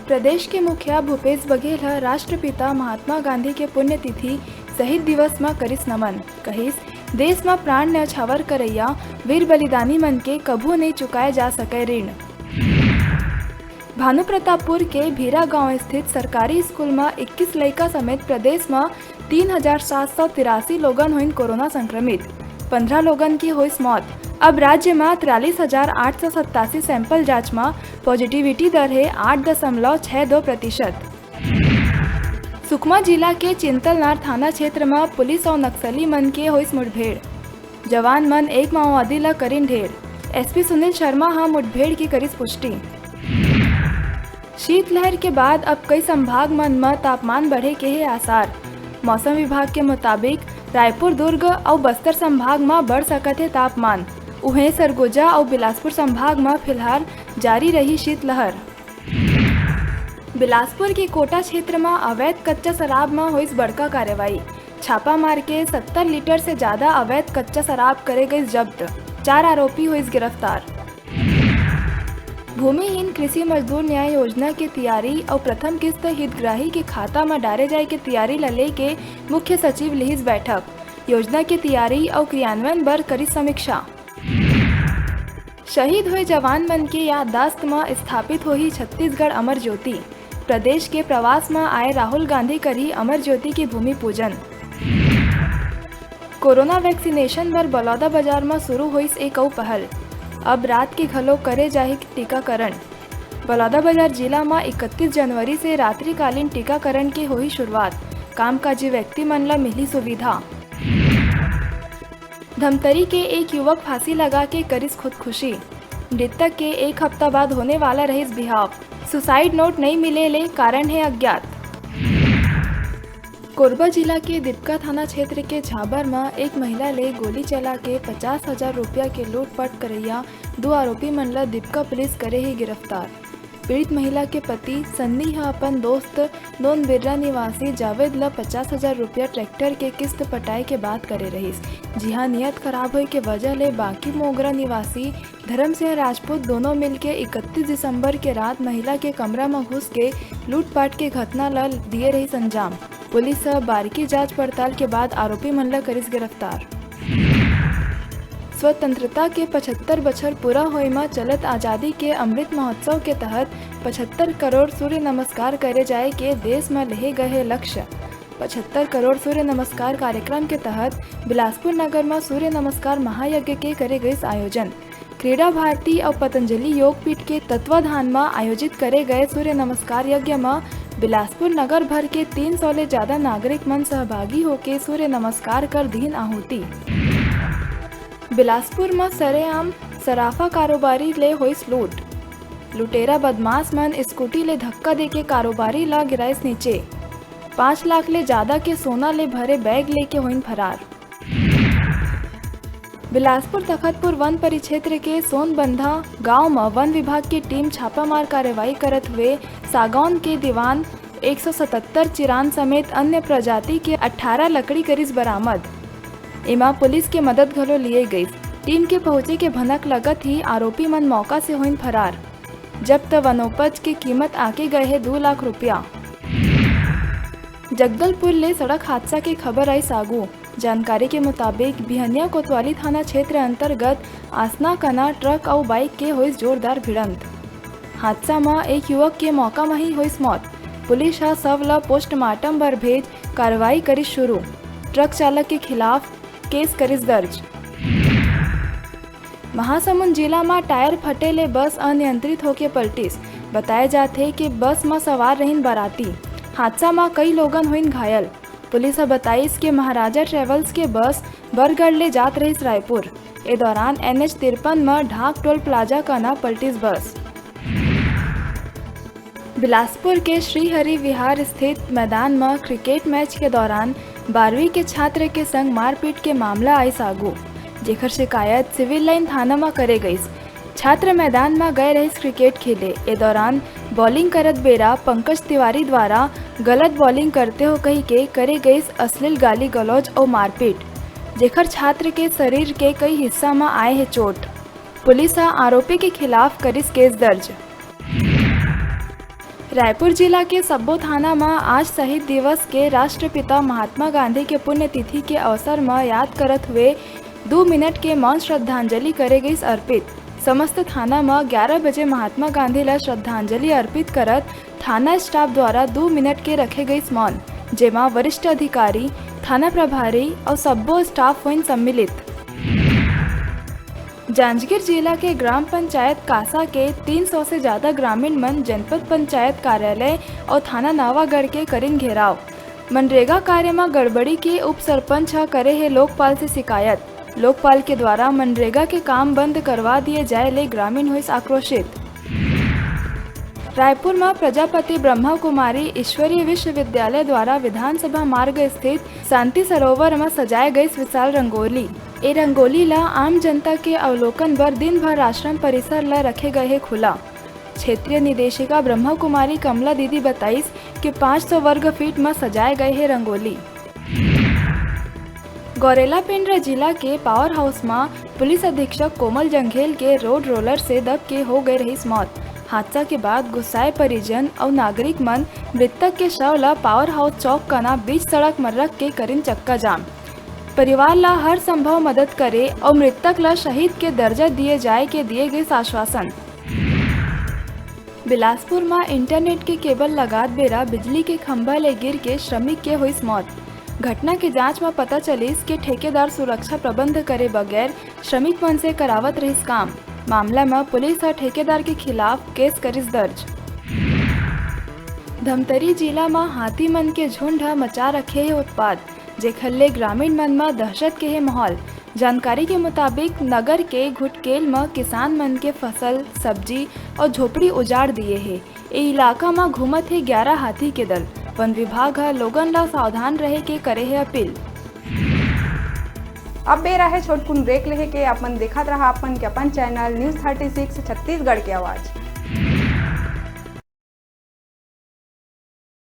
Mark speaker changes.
Speaker 1: प्रदेश के मुखिया भूपेश बघेल राष्ट्रपिता महात्मा गांधी के पुण्यतिथि शहीद दिवस में करिस नमन। कहिस देश में प्राण न्यौछावर करैया वीर बलिदानी मन के कभू नहीं चुकाए जा सके ऋण। भानुप्रतापपुर के भीरा गांव स्थित सरकारी स्कूल में 21 लड़का समेत प्रदेश में 3783 लोगन हुई कोरोना संक्रमित, 15 लोगन की हुई मौत। अब राज्य में 43,887 सैंपल जांच में पॉजिटिविटी दर है 8.62%। सुकमा जिला के चिंतलनार थाना क्षेत्र में पुलिस और नक्सली मन के हुई मुठभेड़, जवान मन एक माओवादी ला करीन ढेर। एसपी सुनील शर्मा मुठभेड़ की करीस पुष्टि। शीतलहर के बाद अब कई संभाग में तापमान बढ़े के है आसार। मौसम विभाग के मुताबिक रायपुर, दुर्ग और बस्तर संभाग में बढ़ सकते है तापमान। उहें सरगुजा और बिलासपुर संभाग में फिलहाल जारी रही शीतलहर। बिलासपुर के कोटा क्षेत्र में अवैध कच्चा शराब में हुई बड़का कार्रवाई। छापा मार के 70 लीटर से ज्यादा अवैध कच्चा शराब करे गई जब्त, 4 आरोपी हुई गिरफ्तार। भूमिहीन कृषि मजदूर न्याय योजना की तैयारी और प्रथम किस्त हितग्राही के खाता में डाले जाए की तैयारी ले के मुख्य सचिव लिहिस बैठक। योजना की तैयारी और क्रियान्वयन पर करी समीक्षा। शहीद हुए जवान मन के याददाश्त में स्थापित हुई छत्तीसगढ़ अमर ज्योति। प्रदेश के प्रवास में आए राहुल गांधी करी अमर ज्योति की भूमि पूजन। कोरोना वैक्सीनेशन पर बलौदाबाजार में शुरू हुई एक और पहल। अब रात के घलो करे जाए टीकाकरण। बलौदाबाजार जिला में 31 जनवरी से रात्रिकालीन टीकाकरण की हुई शुरुआत। कामकाजी व्यक्ति मन ला मिली सुविधा। धमतरी के एक युवक फांसी लगा के करिस खुदकुशी। मृतक के एक हफ्ता बाद होने वाला रहिस बिहाव। सुसाइड नोट नहीं मिले ले कारण है अज्ञात। कोरबा जिला के दीपका थाना क्षेत्र के झाबर में एक महिला ले गोली चला के 50,000 रुपया के लूटपाट करैया 2 आरोपी मन ला दीपका पुलिस करे ही गिरफ्तार। पीड़ित महिला के पति सन्नी अपन दोस्त दोन बिर्रा निवासी जावेद ला 50,000 रुपया ट्रैक्टर के किस्त पटाए के बात करे रहीस। जी हाँ, नियत खराब होए के वजह ले बाकी मोगरा निवासी धर्म सिंह राजपूत दोनों मिलके 31 दिसंबर के रात महिला के कमरा में घुस के लूटपाट के घटना ला दिए रही अंजाम। पुलिस बारीकी जांच पड़ताल के बाद आरोपी मन ला करिस गिरफ्तार। स्वतंत्रता के 75 बछर पूरा होए में चलत आज़ादी के अमृत महोत्सव के तहत 75 करोड़ सूर्य नमस्कार करे जाए के देश में ले गए लक्ष्य। 75 करोड़ सूर्य नमस्कार कार्यक्रम के तहत बिलासपुर नगर में सूर्य नमस्कार महायज्ञ के करे गए आयोजन। क्रीड़ा भारती और पतंजलि योगपीठ के तत्वाधान में आयोजित करे गए सूर्य नमस्कार यज्ञ में बिलासपुर नगर भर के 300 से ज्यादा नागरिक मन सहभागी होके सूर्य नमस्कार कर दीन आहुति। बिलासपुर में सरेआम सराफा कारोबारी ले हुई लूट। लुटेरा बदमाश मन स्कूटी ले धक्का दे के कारोबारी ला गिराइस नीचे। 5 लाख ले ज्यादा के सोना ले भरे बैग लेके हुई फरार। बिलासपुर तखतपुर वन परिक्षेत्र के सोनबंधा गांव में वन विभाग की टीम छापामार कार्रवाई करत हुए सागौन के दीवान 177 चिरान समेत अन्य प्रजाति के 18 लकड़ी करीस बरामद। इमा पुलिस के मदद घलो लिए गई। टीम के पहुंचे के भनक लगत ही आरोपी मन मौका से हुई फरार। जब्त वनोपज की कीमत आके गए है 2 लाख रुपया। जगदलपुर ले सड़क हादसा की खबर आई सागू। जानकारी के मुताबिक बिहनिया कोतवाली थाना क्षेत्र अंतर्गत आसना कना ट्रक और बाइक के हुई जोरदार भिड़ंत। हादसा में एक युवक के मौका में ही हुई मौत। पुलिस शव ला पोस्टमार्टम पर भेज कार्रवाई करी शुरू। ट्रक चालक के खिलाफ केस करिस दर्ज। महासमुंद जिला में टायर फटे ले बस अनियंत्रित होके पलटिस। बताया जाते कि बस में सवार रहीन बाराती। हादसा में कई लोगन हुईन घायल। पुलिस बताइस कि महाराजा ट्रेवल्स के बस बरगढ़ ले जात रहीस रायपुर। ए दौरान NH 53 में ढाक टोल प्लाजा का ना पलटिस बस। बिलासपुर के श्रीहरि विहार स्थित मैदान में क्रिकेट मैच के दौरान 12वीं के छात्र के संग मारपीट के मामला आई सागू, जेकर शिकायत सिविल लाइन थाना में करे गई। छात्र मैदान में गए रही क्रिकेट खेले। ए दौरान बॉलिंग करत बेरा पंकज तिवारी द्वारा गलत बॉलिंग करते हो कही के करे गई अश्लील गाली गलौज और मारपीट, जेकर छात्र के शरीर के कई हिस्सा में आए है चोट। पुलिस आरोपी के खिलाफ करिस केस दर्ज। रायपुर जिला के सब्बो थाना में आज शहीद दिवस के राष्ट्रपिता महात्मा गांधी के पुण्यतिथि के अवसर में याद करत हुए 2 मिनट के मौन श्रद्धांजलि करे गई अर्पित। समस्त थाना में 11 बजे महात्मा गांधी ला श्रद्धांजलि अर्पित करत थाना स्टाफ द्वारा 2 मिनट के रखे गई मौन, जेमा वरिष्ठ अधिकारी, थाना प्रभारी और सब्बो स्टाफ हुई सम्मिलित। जांजगीर जिला के ग्राम पंचायत कासा के 300 से ज्यादा ग्रामीण मन जनपद पंचायत कार्यालय और थाना नवागढ़ के करीन घेराव। मनरेगा कार्य में गड़बड़ी के उप सरपंच करे है लोकपाल से शिकायत। लोकपाल के द्वारा मनरेगा के काम बंद करवा दिए जाए ले ग्रामीण हुई आक्रोशित। रायपुर में प्रजापति ब्रह्मा कुमारी ईश्वरीय विश्वविद्यालय द्वारा विधानसभा मार्ग स्थित शांति सरोवर में सजाए गई विशाल रंगोली। ए रंगोली ला आम जनता के अवलोकन बर दिन भर आश्रम परिसर ला रखे गए है खुला। क्षेत्रीय निदेशिका ब्रह्मा कुमारी कमला दीदी बताइस कि 500 वर्ग फीट में सजाए गए है रंगोली। गौरेला पेंड्रा जिला के पावर हाउस में पुलिस अधीक्षक कोमल जंघेल के रोड रोलर से दब के हो गई रही मौत। हादसा के बाद गुस्साए परिजन और नागरिक मन मृतक के शव ला पावर हाउस चौक कना बीच सड़क में रख के करीन चक्का जाम। परिवार ला हर संभव मदद करे और मृतक ला शहीद के दर्जा दिए जाए के दिए गए आश्वासन। बिलासपुर में इंटरनेट के केबल लगात बेरा बिजली के खंभा ले गिर के श्रमिक के हुई मौत। घटना की जांच में पता चलिस कि ठेकेदार सुरक्षा प्रबंध करे बगैर श्रमिक मन से करावत रहिस काम। मामला में पुलिस और ठेकेदार के खिलाफ केस करिस दर्ज। धमतरी जिला में हाथी मन के झुंड मचा रखे है उत्पाद, जेखल्ले ग्रामीण मन में दहशत के है माहौल। जानकारी के मुताबिक नगर के घुटकेल में किसान मन के फसल, सब्जी और झोपड़ी उजाड़ दिए है। ए इलाका में घूमत है 11 हाथी के दल। वन विभाग लोगन ला सावधान रहे के करे है अपील।
Speaker 2: अब बेरा है छोटकुन ब्रेक लेहे के। अपन देखत रहा अपन चैनल न्यूज़ 36 छत्तीसगढ़ की आवाज़।